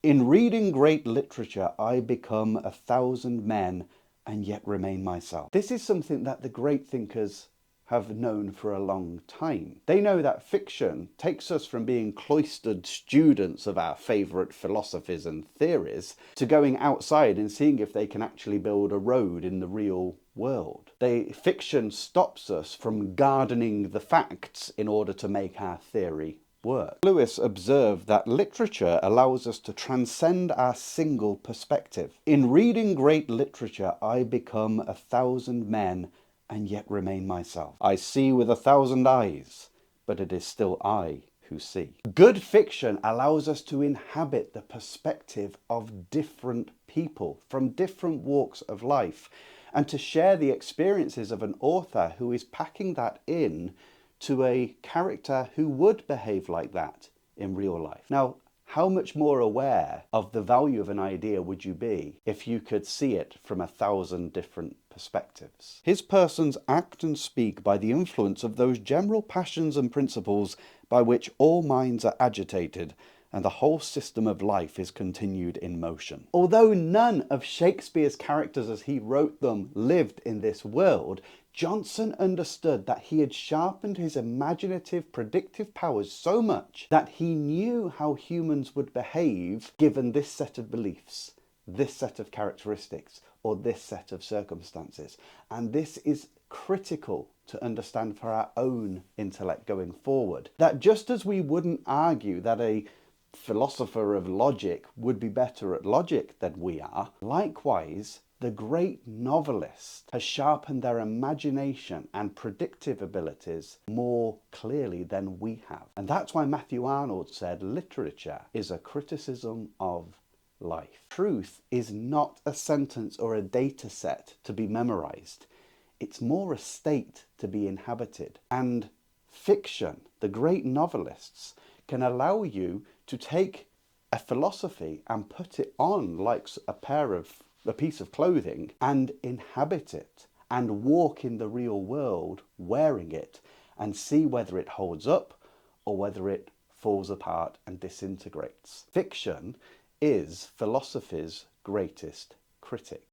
In reading great literature, I become 1,000 men and yet remain myself. This is something that the great thinkers have known for a long time. They know that fiction takes us from being cloistered students of our favourite philosophies and theories to going outside and seeing if they can actually build a road in the real world. Fiction stops us from gardening the facts in order to make our theory work. Lewis observed that literature allows us to transcend our single perspective. In reading great literature, I become 1,000 men and yet remain myself. I see with 1,000 eyes, but it is still I who see. Good fiction allows us to inhabit the perspective of different people from different walks of life and to share the experiences of an author who is packing that in to a character who would behave like that in real life. Now, how much more aware of the value of an idea would you be if you could see it from 1,000 different perspectives? His persons act and speak by the influence of those general passions and principles by which all minds are agitated and the whole system of life is continued in motion. Although none of Shakespeare's characters as he wrote them lived in this world, Johnson understood that he had sharpened his imaginative, predictive powers so much that he knew how humans would behave given this set of beliefs, this set of characteristics, or this set of circumstances. And this is critical to understand for our own intellect going forward. That just as we wouldn't argue that a philosopher of logic would be better at logic than we are, likewise, the great novelist has sharpened their imagination and predictive abilities more clearly than we have. And that's why Matthew Arnold said literature is a criticism of life. Truth is not a sentence or a data set to be memorized. It's more a state to be inhabited. And fiction, the great novelists, can allow you to take a philosophy and put it on like a piece of clothing and inhabit it and walk in the real world wearing it and see whether it holds up or whether it falls apart and disintegrates. Fiction is philosophy's greatest critic.